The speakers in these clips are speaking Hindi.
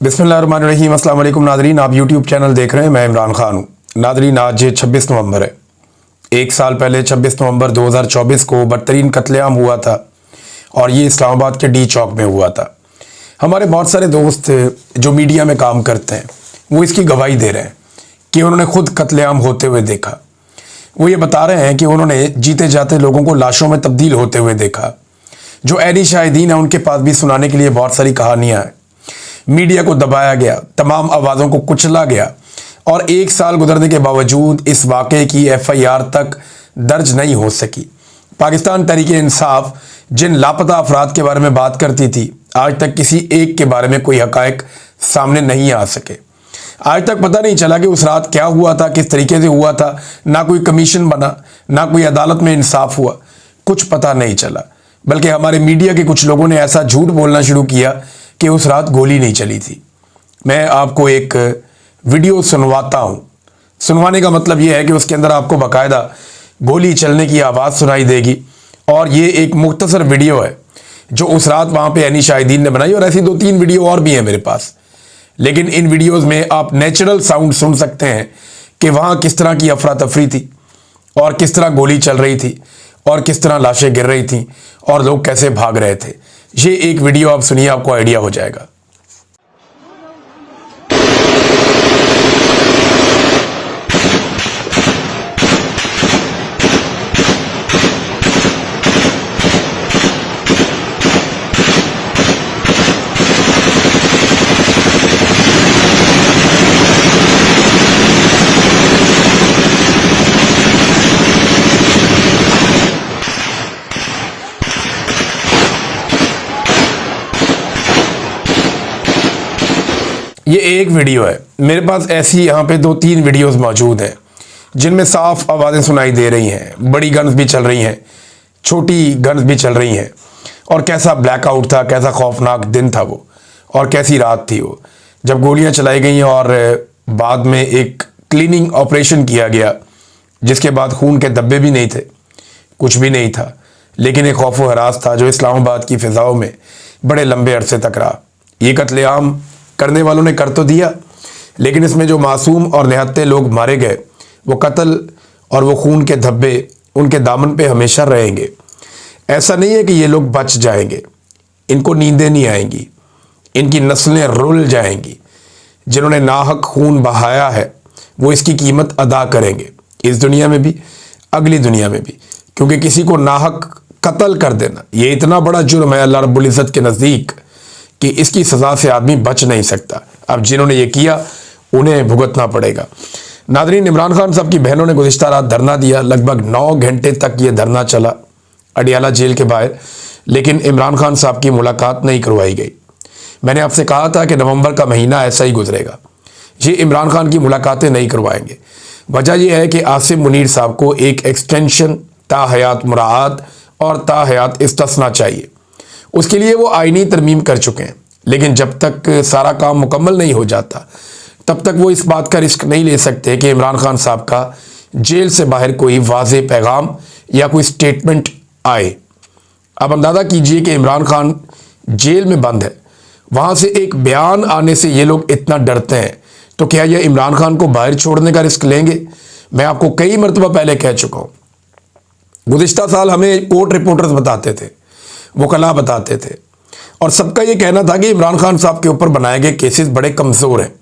बिस्मिल्लाहिर्रहमानिर्रहीम। अस्सलाम वालेकुम नादरीन, आप यूट्यूब चैनल देख रहे हैं। मैं इमरान खान हूँ। नादरीन, आज 26 नवंबर है। एक साल पहले 26 नवंबर 2024 को बदतरीन कत्लेआम हुआ था और ये इस्लामाबाद के डी चौक में हुआ था। हमारे बहुत सारे दोस्त जो मीडिया में काम करते हैं वो इसकी गवाही दे रहे हैं कि उन्होंने खुद कत्लेआम होते हुए देखा। वो ये बता रहे हैं कि उन्होंने जीते जाते लोगों को लाशों में तब्दील होते हुए देखा। जो ऐनी शाहिदीन है उनके पास भी सुनाने के लिए बहुत सारी कहानियाँ हैं। मीडिया को दबाया गया, तमाम आवाज़ों को कुचला गया और एक साल गुजरने के बावजूद इस वाक़े की FIR तक दर्ज नहीं हो सकी। पाकिस्तान तहरीक-ए-इंसाफ जिन लापता अफराद के बारे में बात करती थी, आज तक किसी एक के बारे में कोई हक़ाइक़ सामने नहीं आ सके। आज तक पता नहीं चला कि उस रात क्या हुआ था, किस तरीके से हुआ था। ना कोई कमीशन बना, ना कोई अदालत में इंसाफ हुआ, कुछ पता नहीं चला। बल्कि हमारे मीडिया के कुछ लोगों ने ऐसा झूठ बोलना शुरू किया कि उस रात गोली नहीं चली थी। मैं आपको एक वीडियो सुनवाता हूँ। सुनवाने का मतलब यह है कि उसके अंदर आपको बाकायदा गोली चलने की आवाज़ सुनाई देगी और ये एक मुख्तसर वीडियो है जो उस रात वहाँ पे ऐनी शाहिदीन ने बनाई। और ऐसी 2-3 वीडियो और भी हैं मेरे पास, लेकिन इन वीडियोज़ में आप नेचुरल साउंड सुन सकते हैं कि वहाँ किस तरह की अफरा तफरी थी और किस तरह गोली चल रही थी और किस तरह लाशें गिर रही थी और लोग कैसे भाग रहे थे। ये एक वीडियो आप सुनिए, आपको आइडिया हो जाएगा। ये एक वीडियो है, मेरे पास ऐसी यहाँ पे 2-3 वीडियोस मौजूद हैं जिनमें साफ आवाज़ें सुनाई दे रही हैं। बड़ी गन्स भी चल रही हैं, छोटी गन्स भी चल रही हैं। और कैसा ब्लैकआउट था, कैसा खौफनाक दिन था वो, और कैसी रात थी वो, जब गोलियां चलाई गई और बाद में एक क्लीनिंग ऑपरेशन किया गया जिसके बाद खून के धब्बे भी नहीं थे, कुछ भी नहीं था। लेकिन एक खौफ व हरास था जो इस्लामाबाद की फ़िज़ाओं में बड़े लंबे अरसे तक रहा। ये कत्लेआम करने वालों ने कर तो दिया, लेकिन इसमें जो मासूम और निहत्ते लोग मारे गए, वो कत्ल और वो खून के धब्बे उनके दामन पे हमेशा रहेंगे। ऐसा नहीं है कि ये लोग बच जाएंगे, इनको नींदें नहीं आएंगी, इनकी नस्लें रुल जाएंगी। जिन्होंने नाहक खून बहाया है वो इसकी कीमत अदा करेंगे, इस दुनिया में भी, अगली दुनिया में भी। क्योंकि किसी को नाहक कत्ल कर देना ये इतना बड़ा जुर्म है अल्लाह रब्बुल इज़्ज़त के नज़दीक कि इसकी सज़ा से आदमी बच नहीं सकता। अब जिन्होंने ये किया उन्हें भुगतना पड़ेगा। नादरीन, इमरान खान साहब की बहनों ने गुज़िश्ता रात धरना दिया। लगभग 9 घंटे तक ये धरना चला अडियाला जेल के बाहर, लेकिन इमरान खान साहब की मुलाकात नहीं करवाई गई। मैंने आपसे कहा था कि नवंबर का महीना ऐसा ही गुजरेगा, ये इमरान खान की मुलाकातें नहीं करवाएंगे। वजह यह है कि आसिम मुनीर साहब को एक एक्सटेंशन ताहयात मुराआत और ताहयात इस्तिस्ना चाहिए। उसके लिए वो आईनी तरमीम कर चुके हैं, लेकिन जब तक सारा काम मुकम्मल नहीं हो जाता तब तक वो इस बात का रिस्क नहीं ले सकते कि इमरान खान साहब का जेल से बाहर कोई वाज़ेह पैगाम या कोई स्टेटमेंट आए। अब अंदाज़ा कीजिए कि इमरान खान जेल में बंद है, वहाँ से एक बयान आने से ये लोग इतना डरते हैं, तो क्या ये इमरान खान को बाहर छोड़ने का रिस्क लेंगे? मैं आपको कई मरतबा पहले कह चुका हूँ। गुज़िश्ता साल हमें कोर्ट रिपोर्टर्स बताते थे, वकला बताते थे, और सबका ये कहना था कि इमरान खान साहब के ऊपर बनाए गए केसेस बड़े कमज़ोर हैं।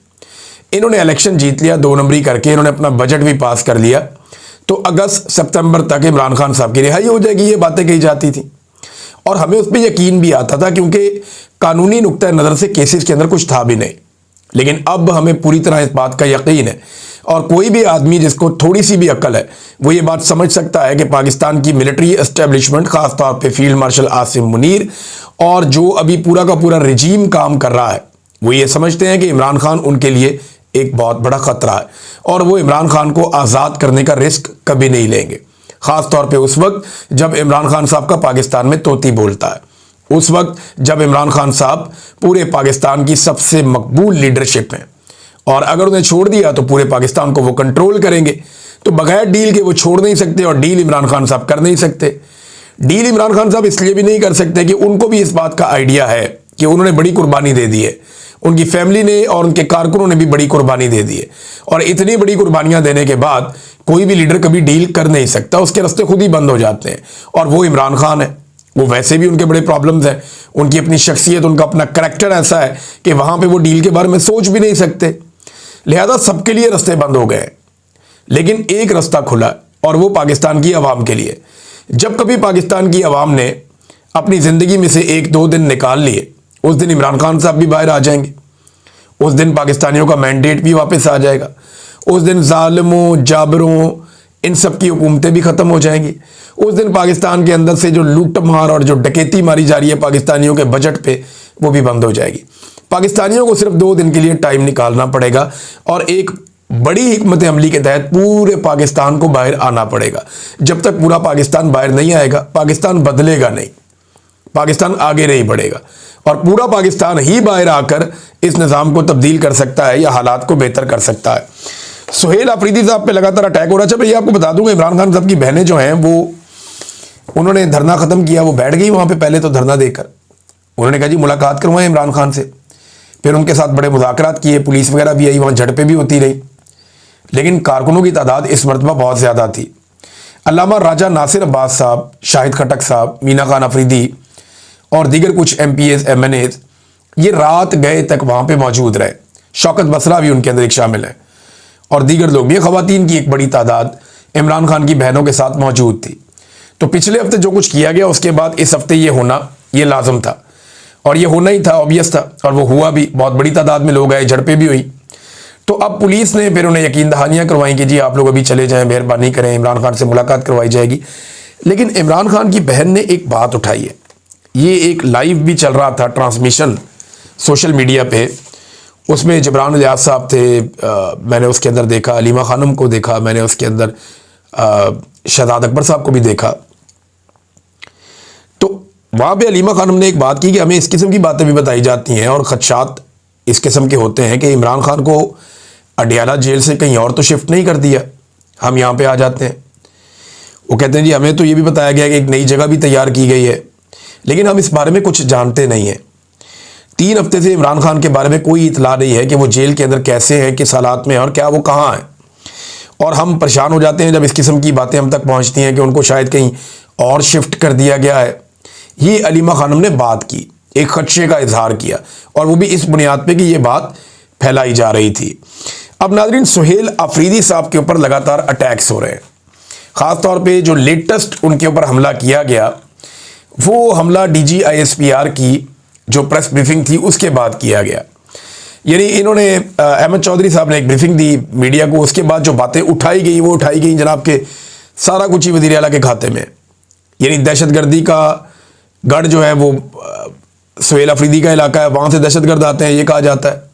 इन्होंने इलेक्शन जीत लिया 2 नंबरी करके, इन्होंने अपना बजट भी पास कर लिया, तो अगस्त सितंबर तक इमरान खान साहब की रिहाई हो जाएगी, ये बातें कही जाती थी। और हमें उस पर यकीन भी आता था क्योंकि कानूनी नुक्ता नज़र से केसेस के अंदर कुछ था भी नहीं। लेकिन अब हमें पूरी तरह इस बात का यकीन है, और कोई भी आदमी जिसको थोड़ी सी भी अक्ल है वो ये बात समझ सकता है कि पाकिस्तान की मिलिट्री एस्टेब्लिशमेंट, ख़ास तौर पे फील्ड मार्शल आसिम मुनीर और जो अभी पूरा का पूरा रिजीम काम कर रहा है, वो ये समझते हैं कि इमरान खान उनके लिए एक बहुत बड़ा ख़तरा है और वो इमरान खान को आज़ाद करने का रिस्क कभी नहीं लेंगे। ख़ास तौर पे उस वक्त जब इमरान खान साहब का पाकिस्तान में तोती बोलता है, उस वक्त जब इमरान खान साहब पूरे पाकिस्तान की सबसे मकबूल लीडरशिप हैं, और अगर उन्हें छोड़ दिया तो पूरे पाकिस्तान को वो कंट्रोल करेंगे। तो बगैर डील के वो छोड़ नहीं सकते और डील इमरान खान साहब कर नहीं सकते। डील इमरान खान साहब इसलिए भी नहीं कर सकते कि उनको भी इस बात का आइडिया है कि उन्होंने बड़ी कुर्बानी दे दी है, उनकी फैमिली ने और उनके कारकुनों ने भी बड़ी कुर्बानी दे दी है। और इतनी बड़ी कुर्बानियां देने के बाद कोई भी लीडर कभी डील कर नहीं सकता, उसके रास्ते खुद ही बंद हो जाते हैं। और वो इमरान खान है। वो वैसे भी उनके बड़े प्रॉब्लम्स हैं, उनकी अपनी शख्सियत, उनका अपना करैक्टर ऐसा है कि वहां पे वो डील के बारे में सोच भी नहीं सकते। लिहाजा सबके लिए रास्ते बंद हो गए। लेकिन एक रास्ता खुला और वो पाकिस्तान की आवाम के लिए। जब कभी पाकिस्तान की आवाम ने अपनी ज़िंदगी में से 1-2 दिन निकाल लिए, उस दिन इमरान खान साहब भी बाहर आ जाएंगे। उस दिन पाकिस्तानियों का मैंडेट भी वापस आ जाएगा। उस दिन जालिमों, जाबरों, इन सब की हुकूमतें भी ख़त्म हो जाएंगी। उस दिन पाकिस्तान के अंदर से जो लूट मार और जो डकैती मारी जा रही है पाकिस्तानियों के बजट पे, वो भी बंद हो जाएगी। पाकिस्तानियों को सिर्फ 2 दिन के लिए टाइम निकालना पड़ेगा और एक बड़ी हिकमत अमली के तहत पूरे पाकिस्तान को बाहर आना पड़ेगा। जब तक पूरा पाकिस्तान बाहर नहीं आएगा, पाकिस्तान बदलेगा नहीं, पाकिस्तान आगे नहीं बढ़ेगा। और पूरा पाकिस्तान ही बाहर आकर इस निज़ाम को तब्दील कर सकता है या हालात को बेहतर कर सकता है। सुहेल अफरीदी साहब पे लगातार अटैक हो रहा है। अच्छा, ये आपको बता दूंगा, इमरान खान साहब की बहनें जो हैं वो, उन्होंने धरना ख़त्म किया, वो बैठ गई वहाँ पे पहले तो धरना देकर। उन्होंने कहा जी मुलाकात करवाएं इमरान खान से। फिर उनके साथ बड़े मुज़ाकरात किए, पुलिस वगैरह भी आई, वहाँ झड़पें भी होती रही। लेकिन कारकुनों की तादाद इस मरतबा बहुत ज़्यादा थी। अल्लामा राजा नासिर अब्बास साहब, शाहिद खटक साहब, मीना खान अफरीदी और दीगर कुछ MPs, MNAs ये रात गए तक वहाँ पे मौजूद रहे। शौकत बसरा भी उनके अंदर एक शामिल है और दीगर लोग भी। ख़वातीन की एक बड़ी तादाद इमरान खान की बहनों के साथ मौजूद थी। तो पिछले हफ्ते जो कुछ किया गया, उसके बाद इस हफ्ते ये होना ये लाजम था और ये होना ही था, ऑब्वियस था, और वो हुआ भी। बहुत बड़ी तादाद में लोग आए, झड़पें भी हुई। तो अब पुलिस ने फिर उन्हें यकीन दहानियाँ करवाई कि जी आप लोग अभी चले जाएं, मेहरबानी करें, इमरान खान से मुलाकात करवाई जाएगी। लेकिन इमरान खान की बहन ने एक बात उठाई है। ये एक लाइव भी चल रहा था ट्रांसमिशन सोशल मीडिया पे, उसमें जबरान इलियास साहब थे, मैंने उसके अंदर देखा अलीमा खानम को देखा, मैंने उसके अंदर शहजाद अकबर साहब को भी देखा। तो वहाँ पे अलीमा खानम ने एक बात की कि हमें इस किस्म की बातें भी बताई जाती हैं और खदशात इस किस्म के होते हैं कि इमरान खान को अडियाला जेल से कहीं और तो शिफ्ट नहीं कर दिया, हम यहाँ पे आ जाते हैं। वो कहते हैं जी हमें तो ये भी बताया गया कि एक नई जगह भी तैयार की गई है, लेकिन हम इस बारे में कुछ जानते नहीं हैं। 3 हफ्ते से इमरान खान के बारे में कोई इतला नहीं है कि वो जेल के अंदर कैसे हैं, किस हालात में हैं और क्या वो कहाँ हैं। और हम परेशान हो जाते हैं जब इस किस्म की बातें हम तक पहुँचती हैं कि उनको शायद कहीं और शिफ्ट कर दिया गया है। ये अलीमा खानम ने बात की, एक खदशे का इजहार किया, और वो भी इस बुनियाद पे कि ये बात फैलाई जा रही थी। अब नाज़रीन, सुहेल अफरीदी साहब के ऊपर लगातार अटैक्स हो रहे हैं। ख़ास तौर पे जो लेटेस्ट उनके ऊपर हमला किया गया, वो हमला DG ISPR की जो प्रेस ब्रीफिंग थी उसके बाद किया गया। यानी इन्होंने अहमद चौधरी साहब ने एक ब्रीफिंग दी मीडिया को, उसके बाद जो बातें उठाई गई वो उठाई गई जनाब के सारा कुछ ही वज़ीर आला के खाते में। यानी दहशतगर्दी का गढ़ जो है वो सुहेल अफरीदी का इलाका है, वहाँ से दहशतगर्द आते हैं ये कहा जाता है।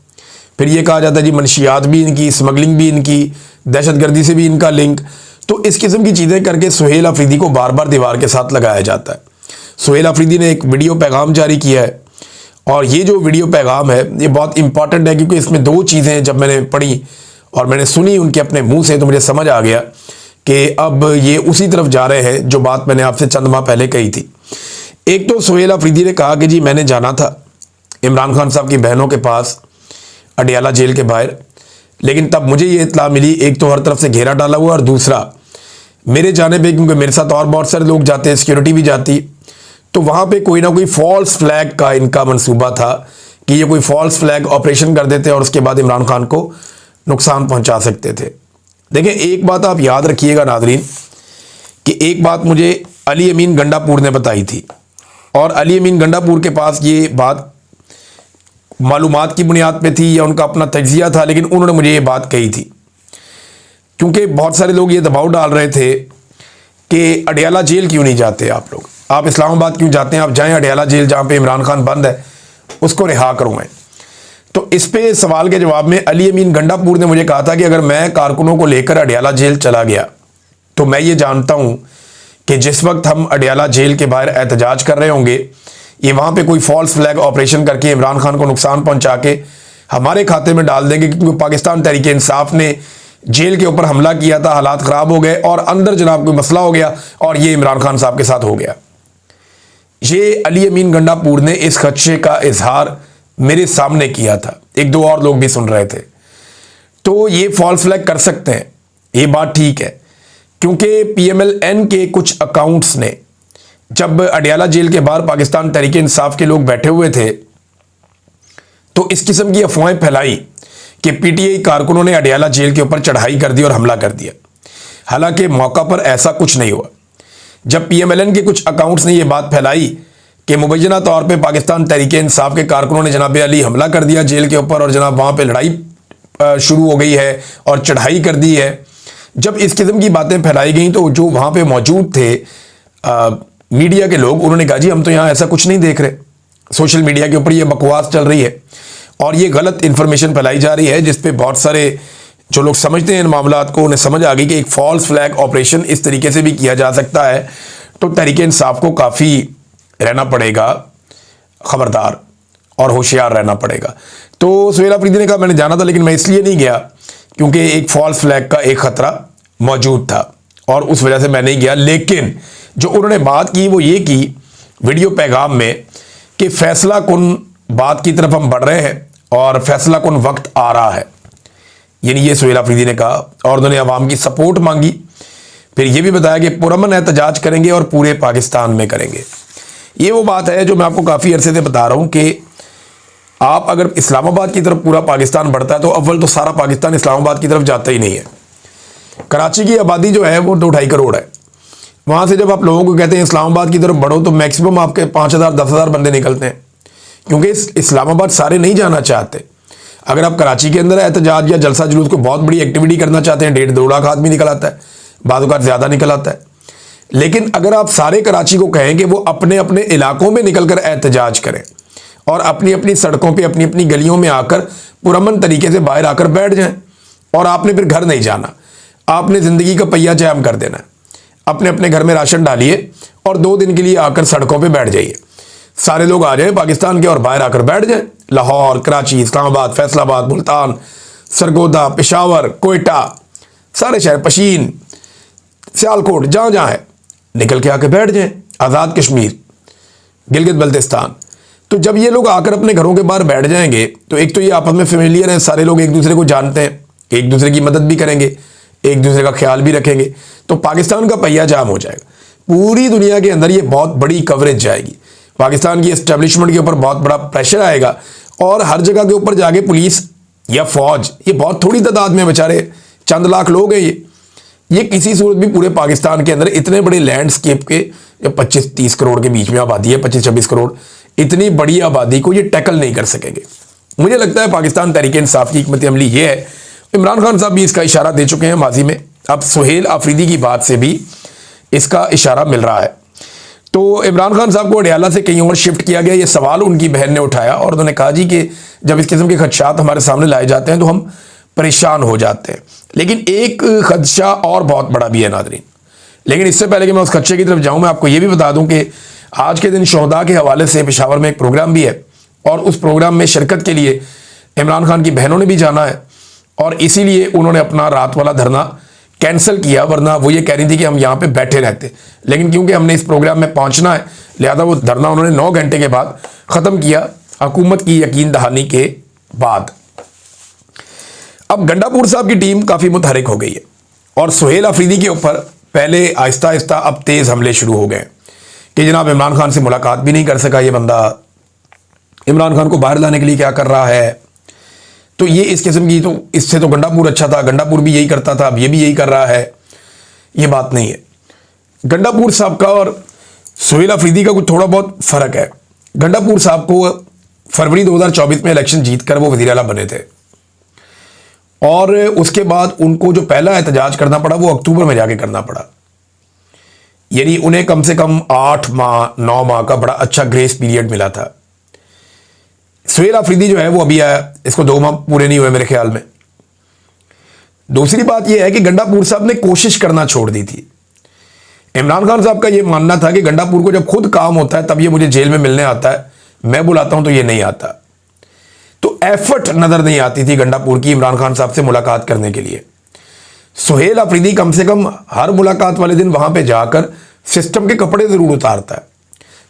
फिर ये कहा जाता है जी मनशियात भी इनकी, स्मगलिंग भी इनकी, दहशतगर्दी से भी इनका लिंक। तो इस किस्म की चीज़ें करके सुहेल अफरीदी को बार बार दीवार के साथ लगाया जाता है। सुहेल अफरीदी ने एक वीडियो पैगाम जारी किया है और ये जो वीडियो पैगाम है ये बहुत इंपॉर्टेंट है, क्योंकि इसमें 2 चीज़ें जब मैंने पढ़ी और मैंने सुनी उनके अपने मुंह से, तो मुझे समझ आ गया कि अब ये उसी तरफ जा रहे हैं जो बात मैंने आपसे चंद माह पहले कही थी। एक तो सुहेल अफरीदी ने कहा कि जी मैंने जाना था इमरान खान साहब की बहनों के पास अडियाला जेल के बाहर, लेकिन तब मुझे ये इत्तला मिली, एक तो हर तरफ से घेरा डाला हुआ और दूसरा मेरे जाने पे, क्योंकि मेरे साथ और बहुत सारे लोग जाते हैं, सिक्योरिटी भी जाती, तो वहाँ पे कोई ना कोई फॉल्स फ्लैग का इनका मंसूबा था कि ये कोई फॉल्स फ्लैग ऑपरेशन कर देते और उसके बाद इमरान खान को नुकसान पहुँचा सकते थे। देखिए, एक बात आप याद रखिएगा नाजरीन कि एक बात मुझे अली अमीन गंडापुर ने बताई थी, और अली अमीन गंडापुर के पास ये बात मालूमात की बुनियाद पे थी या उनका अपना तज्जिया था, लेकिन उन्होंने मुझे ये बात कही थी। क्योंकि बहुत सारे लोग ये दबाव डाल रहे थे कि अडियाला जेल क्यों नहीं जाते आप लोग, आप इस्लामाबाद क्यों जाते हैं, आप जाएं अडियाला जेल जहाँ पे इमरान खान बंद है, उसको रिहा करवाएं। तो इस पे सवाल के जवाब में अली अमीन गंडापुर ने मुझे कहा था कि अगर मैं कारकुनों को लेकर अडियाला जेल चला गया तो मैं ये जानता हूँ कि जिस वक्त हम अडियाला जेल के बाहर एहतजाज कर रहे होंगे, ये वहाँ पे कोई फॉल्स फ्लैग ऑपरेशन करके इमरान खान को नुकसान पहुँचा के हमारे खाते में डाल देंगे, क्योंकि पाकिस्तान तहरीक इंसाफ ने जेल के ऊपर हमला किया था, हालात ख़राब हो गए और अंदर जनाब कोई मसला हो गया और ये इमरान खान साहब के साथ हो गया। ये अली अमीन गंडापुर ने इस खदशे का इजहार मेरे सामने किया था, एक दो और लोग भी सुन रहे थे, तो ये फॉल्स फ्लैग कर सकते हैं, ये बात ठीक है। क्योंकि PMLN के कुछ अकाउंट्स ने जब अडियाला जेल के बाहर पाकिस्तान तहरीक इंसाफ के लोग बैठे हुए थे तो इस किस्म की अफवाहें फैलाई कि PTI कारकुनों ने अडियाला जेल के ऊपर चढ़ाई कर दी और हमला कर दिया। हालांकि मौका पर ऐसा कुछ नहीं हुआ। जब PMLN के कुछ अकाउंट्स ने यह बात फैलाई कि मुबैना तौर पे पाकिस्तान तहरीक इंसाफ के कारकुनों ने जनाब अली हमला कर दिया जेल के ऊपर और जनाब वहाँ पे लड़ाई शुरू हो गई है और चढ़ाई कर दी है, जब इस किस्म की बातें फैलाई गई तो जो वहाँ पे मौजूद थे मीडिया के लोग, उन्होंने कहा जी हम तो यहाँ ऐसा कुछ नहीं देख रहे, सोशल मीडिया के ऊपर ये बकवास चल रही है और ये गलत इन्फॉर्मेशन फैलाई जा रही है, जिसपे बहुत सारे जो लोग समझते हैं इन मामलात को, उन्हें समझ आ गई कि एक फॉल्स फ्लैग ऑपरेशन इस तरीके से भी किया जा सकता है। तो तहरीक इंसाफ को काफ़ी रहना पड़ेगा, खबरदार और होशियार रहना पड़ेगा। तो सुहेल अफरीदी ने कहा मैंने जाना था लेकिन मैं इसलिए नहीं गया क्योंकि एक फॉल्स फ्लैग का एक खतरा मौजूद था और उस वजह से मैं नहीं गया। लेकिन जो उन्होंने बात की वो ये की वीडियो पैगाम में कि फैसला कुन बात की तरफ हम बढ़ रहे हैं और फैसला कुन वक्त आ रहा है, यानी ये सुहेल अफरीदी ने कहा। और उन्होंने अवाम की सपोर्ट मांगी, फिर ये भी बताया कि पुरअमन एहतजाज करेंगे और पूरे पाकिस्तान में करेंगे। ये वो बात है जो मैं आपको काफ़ी अरसे से बता रहा हूँ कि आप अगर इस्लामाबाद की तरफ पूरा पाकिस्तान बढ़ता है तो अव्वल तो सारा पाकिस्तान इस्लामाबाद की तरफ जाता ही नहीं है। कराची की आबादी जो है वो 2-2.5 करोड़ है। वहाँ से जब आप लोगों को कहते हैं इस्लामाबाद की तरफ बढ़ो तो मैक्सिमम आपके 5,000-10,000 बंदे निकलते हैं, क्योंकि इस्लामाबाद सारे नहीं जाना चाहते। अगर आप कराची के अंदर एहतजाज या जलसा जुलूस को बहुत बड़ी एक्टिविटी करना चाहते हैं, 1.5-2 लाख आदमी निकल आता है, बाद ज़्यादा निकल आता है। लेकिन अगर आप सारे कराची को कहें कि वो अपने अपने इलाकों में निकलकर एहतजाज करें और अपनी अपनी सड़कों पे अपनी अपनी गलियों में आकर पुरअमन तरीके से बाहर आकर बैठ जाएं, और आपने फिर घर नहीं जाना, आपने ज़िंदगी का पहिया जाम कर देना है, अपने अपने घर में राशन डालिए और 2 दिन के लिए आकर सड़कों पे बैठ जाइए। सारे लोग आ जाएं पाकिस्तान के और बाहर आकर बैठ जाएं। लाहौर, कराची, इस्लामाबाद, फैसलाबाद, मुल्तान, सरगोदा, पेशावर, कोयटा, सारे शहर, पशीन, सियालकोट, जहाँ जहाँ है निकल के आके बैठ जाएं। आज़ाद कश्मीर, गिलगित बल्तिस्तान। तो जब ये लोग आकर अपने घरों के बाहर बैठ जाएंगे तो एक तो ये आपस में फेमिलियर हैं, सारे लोग एक दूसरे को जानते हैं, एक दूसरे की मदद भी करेंगे, एक दूसरे का ख्याल भी रखेंगे, तो पाकिस्तान का पहिया जाम हो जाएगा। पूरी दुनिया के अंदर ये बहुत बड़ी कवरेज जाएगी, पाकिस्तान की एस्टेब्लिशमेंट के ऊपर बहुत बड़ा प्रेशर आएगा और हर जगह के ऊपर जाके पुलिस या फौज, ये बहुत थोड़ी तादाद में बेचारे चंद लाख लोग हैं, ये किसी सूरत भी पूरे पाकिस्तान के अंदर इतने बड़े लैंडस्केप के 25-30 करोड़ के बीच में आबादी है, 25-26 करोड़, इतनी बड़ी आबादी को ये टैकल नहीं कर सकेंगे। मुझे लगता है पाकिस्तान तहरीक इंसाफ की हिकमत अमली ये है, इमरान खान साहब भी इसका इशारा दे चुके हैं माजी में, अब सुहेल अफरीदी की बात से भी इसका इशारा मिल रहा है। तो इमरान खान साहब को अडियाला से कहीं और शिफ्ट किया गया, ये सवाल उनकी बहन ने उठाया और उन्होंने कहा जी कि जब इस किस्म के खदशात हमारे सामने लाए जाते हैं तो हम परेशान हो जाते हैं। लेकिन एक खदशा और बहुत बड़ा भी है नाज़रीन। लेकिन इससे पहले कि मैं उस खदशे की तरफ जाऊं, मैं आपको ये भी बता दूं कि आज के दिन शोहदा के हवाले से पेशावर में एक प्रोग्राम भी है और उस प्रोग्राम में शिरकत के लिए इमरान खान की बहनों ने भी जाना है और इसीलिए उन्होंने अपना रात वाला धरना कैंसिल किया, वरना वो ये कह रही थी कि हम यहाँ पे बैठे रहते, लेकिन क्योंकि हमने इस प्रोग्राम में पहुँचना है लिहाजा वो धरना उन्होंने 9 घंटे के बाद ख़त्म किया, हुकूमत की यकीन दहानी के बाद। अब गंडापुर साहब की टीम काफ़ी मुतहरिक हो गई है और सुहेल अफरीदी के ऊपर पहले आहिस्ता आहिस्ता अब तेज़ हमले शुरू हो गए कि जनाब इमरान खान से मुलाकात भी नहीं कर सका ये बंदा, इमरान खान को बाहर लाने के लिए क्या कर रहा है। तो ये इस किस्म की, तो इससे तो गंडापुर अच्छा था, गंडापुर भी यही करता था, अब ये भी यही कर रहा है, ये बात नहीं है। गंडापुर साहब का और सुहेल अफरीदी का कुछ थोड़ा बहुत फ़र्क है। गंडापुर साहब को फरवरी 2024 में इलेक्शन जीतकर वो वज़ीर आला बने थे और उसके बाद उनको जो पहला एहतजाज करना पड़ा वो अक्टूबर में जाके करना पड़ा, यानी उन्हें कम से कम 8 माह 9 माह का बड़ा अच्छा ग्रेस पीरियड मिला था। सुहेल अफरीदी जो है वो अभी आया, इसको 2 माह पूरे नहीं हुए मेरे ख्याल में। दूसरी बात यह है कि गंडापुर साहब ने कोशिश करना छोड़ दी थी। इमरान खान साहब का यह मानना था कि गंडापुर को जब खुद काम होता है तब ये मुझे जेल में मिलने आता है, मैं बुलाता हूं तो ये नहीं आता। तो एफर्ट नजर नहीं आती थी गंडापुर की इमरान खान साहब से मुलाकात करने के लिए। सुहेल अफरीदी कम से कम हर मुलाकात वाले दिन वहां पे जाकर सिस्टम के कपड़े जरूर उतारता है,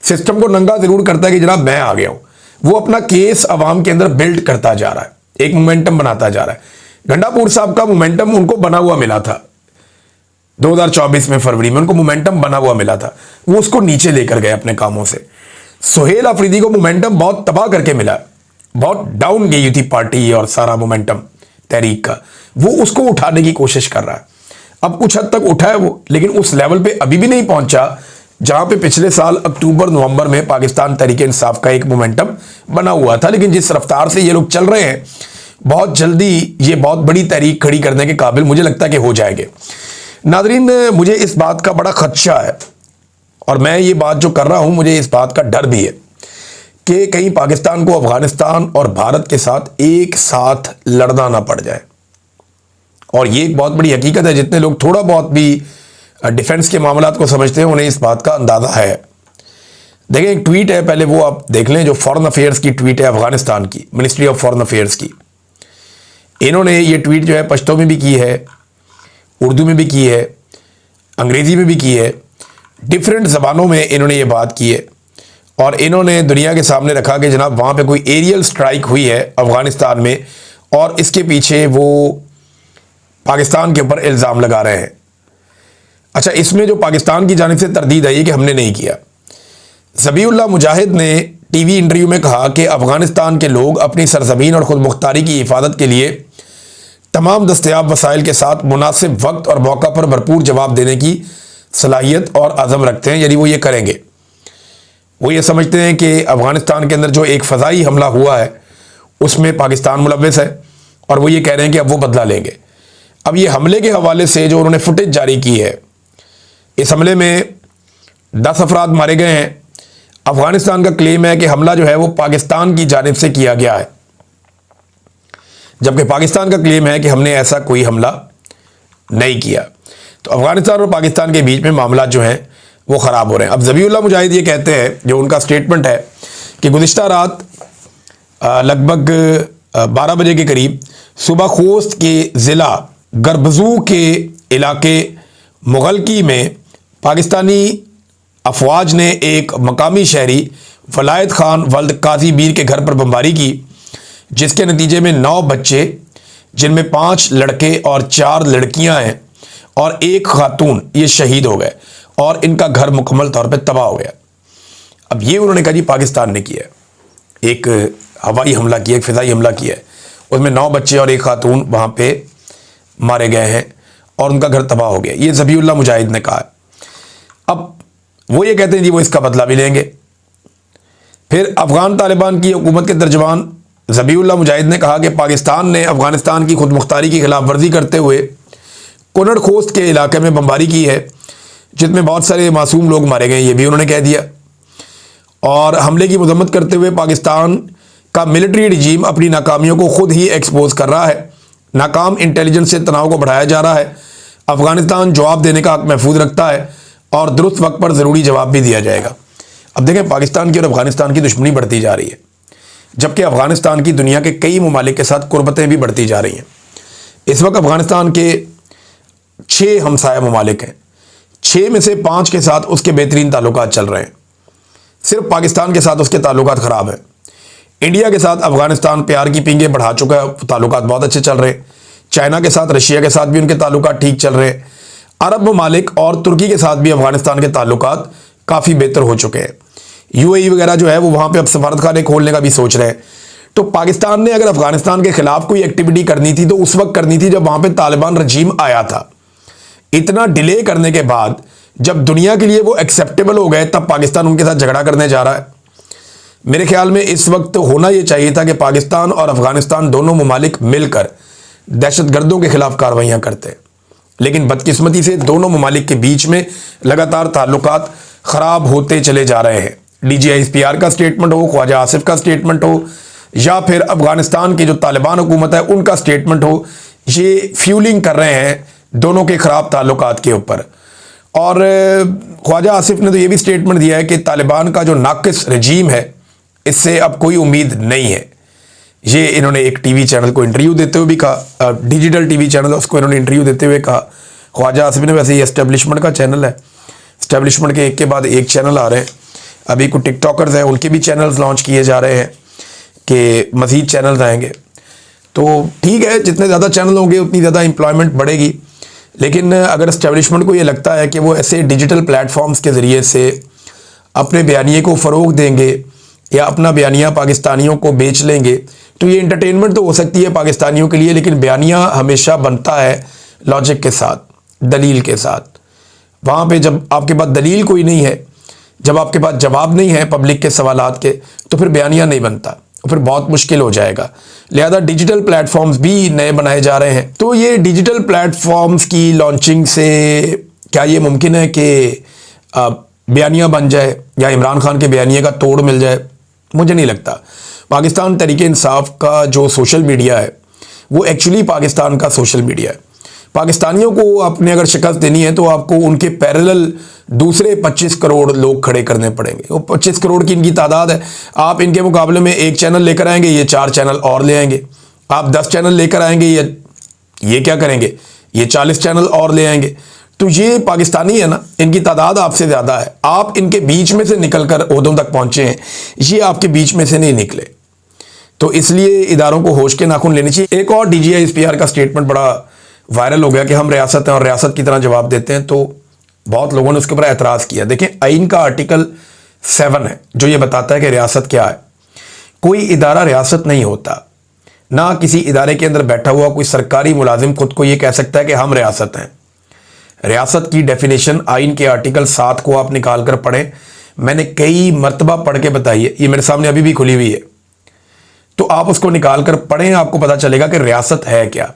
सिस्टम को नंगा जरूर करता है कि जनाब मैं आ गया हूं। वो अपना केस अवाम के अंदर बिल्ड करता जा रहा है, एक मोमेंटम बनाता जा रहा है। गंडापुर साहब का मोमेंटम उनको बना हुआ मिला था 2024 में फरवरी में, उनको मोमेंटम बना हुआ मिला था, वो उसको नीचे लेकर गए अपने कामों से। सुहेल अफरीदी को मोमेंटम बहुत तबाह करके मिला, बहुत डाउन गई थी पार्टी और सारा मोमेंटम तहरीक का, वो उसको उठाने की कोशिश कर रहा है। अब कुछ हद तक उठा है वो, लेकिन उस लेवल पे अभी भी नहीं पहुंचा जहां पे पिछले साल अक्टूबर नवंबर में पाकिस्तान तहरीक इंसाफ का एक मोमेंटम बना हुआ था। लेकिन जिस रफ्तार से ये लोग चल रहे हैं, बहुत जल्दी ये बहुत बड़ी तहरीक खड़ी करने के काबिल मुझे लगता है कि हो जाएंगे। नादरीन, मुझे इस बात का बड़ा खदशा है और मैं ये बात जो कर रहा हूं, मुझे इस बात का डर भी है कि कहीं पाकिस्तान को अफगानिस्तान और भारत के साथ एक साथ लड़ना ना पड़ जाए। और ये एक बहुत बड़ी हकीकत है, जितने लोग थोड़ा बहुत भी डिफेंस के मामलात को समझते हैं उन्हें इस बात का अंदाजा है। देखें, एक ट्वीट है, पहले वो आप देख लें, जो फॉरेन अफेयर्स की ट्वीट है अफगानिस्तान की, मिनिस्ट्री ऑफ फॉरेन अफेयर्स की। इन्होंने ये ट्वीट जो है पश्तो में भी की है, उर्दू में भी की है, अंग्रेज़ी में भी की है, डिफरेंट ज़बानों में इन्होंने ये बात की है। और इन्होंने दुनिया के सामने रखा कि जनाब वहाँ पे कोई एरियल स्ट्राइक हुई है अफ़गानिस्तान में और इसके पीछे वो पाकिस्तान के ऊपर इल्ज़ाम लगा रहे हैं। अच्छा, इसमें जो पाकिस्तान की जानिब से तरदीद आई है कि हमने नहीं किया। ज़बीउल्लाह मुजाहिद ने टीवी इंटरव्यू में कहा कि अफ़गानिस्तान के लोग अपनी सरज़मीन और ख़ुद मुख्तारी की हिफाजत के लिए तमाम दस्तयाब वसाइल के साथ मुनासिब वक्त और मौका पर भरपूर जवाब देने की सलाहियत और अज़म रखते हैं, यानी वो ये करेंगे। वो ये समझते हैं कि अफ़गानिस्तान के अंदर जो एक फ़ज़ाई हमला हुआ है उसमें पाकिस्तान मुलव्वस है और वो ये कह रहे हैं कि अब वो बदला लेंगे। अब ये हमले के हवाले से जो उन्होंने फुटेज जारी की है, इस हमले में 10 अफराद मारे गए हैं। अफ़गानिस्तान का क्लेम है कि हमला जो है वो पाकिस्तान की जानिब से किया गया है, जबकि पाकिस्तान का क्लेम है कि हमने ऐसा कोई हमला नहीं किया। तो अफ़गानिस्तान और पाकिस्तान के बीच में मामला जो हैं वो ख़राब हो रहे हैं। अब ज़बीउल्लाह मुजाहिद ये कहते हैं, जो उनका स्टेटमेंट है, कि गुज़िश्ता रात लगभग 12 बजे के करीब सुबह खोस्त के ज़िला गर्बजू के इलाके मुगलकी में पाकिस्तानी अफवाज ने एक मकामी शहरी वलायत खान वल्द काजी बीर के घर पर बमबारी की, जिसके नतीजे में 9 बच्चे, जिनमें 5 लड़के और 4 लड़कियां हैं और एक खातून, ये शहीद हो गए और इनका घर मुकम्मल तौर पे तबाह हो गया। अब ये उन्होंने कहा जी पाकिस्तान ने किया, एक हवाई हमला किया, एक फ़िज़ाई हमला किया, उसमें 9 बच्चे और एक खातून वहाँ पे मारे गए हैं और उनका घर तबाह हो गया। ये ज़बीउल्लाह मुजाहिद ने कहा। अब वो ये कहते हैं जी वो इसका बदला भी लेंगे। फिर अफ़गान तालिबान की हुकूमत के तर्जुमान ज़बीउल्लाह मुजाहिद ने कहा कि पाकिस्तान ने अफ़गानिस्तान की खुद मुख्तारी की खिलाफ वर्जी करते हुए कुनड़ खोस्त के इलाके में बमबारी की है, जिसमें बहुत सारे मासूम लोग मारे गए, ये भी उन्होंने कह दिया। और हमले की मजम्मत करते हुए पाकिस्तान का मिलिट्री रिजीम अपनी नाकामियों को खुद ही एक्सपोज कर रहा है। नाकाम इंटेलिजेंस से तनाव को बढ़ाया जा रहा है। अफ़गानिस्तान जवाब देने का हक महफूज रखता है और दुरुस्त वक्त पर ज़रूरी जवाब भी दिया जाएगा। अब देखें, पाकिस्तान की और अफ़गानिस्तान की दुश्मनी बढ़ती जा रही है, जबकि अफ़गानिस्तान की दुनिया के कई ममालिक के साथ कुर्बतें भी बढ़ती जा रही हैं। इस वक्त अफ़गानिस्तान के 6 हमसाया ममालिक हैं, 6 में से 5 के साथ उसके बेहतरीन ताल्लुकात चल रहे हैं। सिर्फ पाकिस्तान के साथ उसके ताल्लुकात ख़राब हैं। इंडिया के साथ अफ़गानिस्तान प्यार की पींगे बढ़ा चुका है, ताल्लुकात बहुत अच्छे चल रहे हैं। चाइना के साथ, रशिया के साथ भी उनके ताल्लुकात ठीक चल रहे हैं। अरब ममालिक और तुर्की के साथ भी अफ़गानिस्तान के ताल्लुकात काफ़ी बेहतर हो चुके हैं। UAE वगैरह जो है वो वहाँ पे अब सफारत खाने खोलने का भी सोच रहे हैं। तो पाकिस्तान ने अगर अफ़गानिस्तान के ख़िलाफ़ कोई एक्टिविटी करनी थी तो उस वक्त करनी थी जब वहाँ पे तालिबान रजीम आया था। इतना डिले करने के बाद जब दुनिया के लिए वो एक्सेप्टेबल हो गए, तब पाकिस्तान उनके साथ झगड़ा करने जा रहा है। मेरे ख्याल में इस वक्त होना ये चाहिए था कि पाकिस्तान और अफ़गानिस्तान दोनों ममालिक मिलकर दहशतगर्दों के ख़िलाफ़ कार्रवाइयाँ करते, लेकिन बदकिस्मती से दोनों ममालिक के बीच में लगातार ताल्लुकात ख़राब होते चले जा रहे हैं। DGISPR का स्टेटमेंट हो, ख्वाजा आसिफ का स्टेटमेंट हो, या फिर अफ़गानिस्तान की जो तालिबान हुकूमत है उनका स्टेटमेंट हो, ये फ्यूलिंग कर रहे हैं दोनों के ख़राब ताल्लुकात के ऊपर। और ख्वाजा आसिफ ने तो ये भी स्टेटमेंट दिया है कि तालिबान का जो नाक़िस रजीम है इससे अब कोई उम्मीद नहीं है। ये इन्होंने एक टीवी चैनल को इंटरव्यू देते हुए भी कहा, डिजिटल टीवी चैनल है उसको इन्होंने इंटरव्यू देते हुए कहा। ख्वाजा आसिफ ने, वैसे ये एस्टेब्लिशमेंट का चैनल है, एस्टेब्लिशमेंट के एक के बाद एक चैनल आ रहे हैं। अभी कुछ टिकटॉकर्स हैं, उनके भी चैनल्स लॉन्च किए जा रहे हैं। कि मज़ीद चैनल आएंगे। तो ठीक है, जितने ज़्यादा चैनल होंगे उतनी ज़्यादा एम्प्लॉयमेंट बढ़ेगी। लेकिन अगर इस्टेब्लिशमेंट को ये लगता है कि वो ऐसे डिजिटल प्लेटफॉर्म्स के ज़रिए से अपने बयानिए को फ़रोग़ देंगे या अपना बयानिया पाकिस्तानियों को बेच लेंगे, तो ये इंटरटेनमेंट तो हो सकती है पाकिस्तानियों के लिए, लेकिन बयानिया हमेशा बनता है लॉजिक के साथ, दलील के साथ। वहाँ पे जब आपके पास दलील कोई नहीं है, जब आपके पास जवाब नहीं है पब्लिक के सवालात के, तो फिर बयानिया नहीं बनता, फिर बहुत मुश्किल हो जाएगा। लिहाजा डिजिटल प्लेटफॉर्म्स भी नए बनाए जा रहे हैं। तो ये डिजिटल प्लेटफॉर्म्स की लॉन्चिंग से क्या ये मुमकिन है कि बयानिया बन जाए या इमरान खान के बयानिए का तोड़ मिल जाए? मुझे नहीं लगता। पाकिस्तान तहरीके इंसाफ का जो सोशल मीडिया है वो एक्चुअली पाकिस्तान का सोशल मीडिया है। पाकिस्तानियों को आपने अगर शिकस्त देनी है तो आपको उनके पैरेलल दूसरे 25 करोड़ लोग खड़े करने पड़ेंगे। वो 25 करोड़ की इनकी तादाद है। आप इनके मुकाबले में एक चैनल लेकर आएंगे, ये 4 चैनल और ले आएंगे। आप 10 चैनल लेकर आएंगे, ये क्या करेंगे, ये 40 चैनल और ले आएंगे। तो ये पाकिस्तानी है ना, इनकी तादाद आपसे ज़्यादा है। आप इनके बीच में से निकल कर ओहदों तक पहुँचे हैं, ये आपके बीच में से नहीं निकले। तो इसलिए इदारों को होश के नाखून लेने चाहिए। एक और DGI-SPR का स्टेटमेंट बड़ा वायरल हो गया कि हम रियासत हैं और रियासत की तरह जवाब देते हैं, तो बहुत लोगों ने उसके ऊपर एतराज़ किया। देखें, आइन का आर्टिकल 7 है जो ये बताता है कि रियासत क्या है। कोई इदारा रियासत नहीं होता, ना किसी इदारे के अंदर बैठा हुआ कोई सरकारी मुलाजिम खुद को ये कह सकता है कि हम रियासत हैं। रियासत की डेफिनेशन आइन के आर्टिकल 7 को आप निकाल कर पढ़ें। मैंने कई मरतबा पढ़ के बताई है, ये मेरे सामने अभी भी खुली हुई है, तो आप उसको निकाल कर पढ़ें, आपको पता चलेगा कि रियासत है क्या।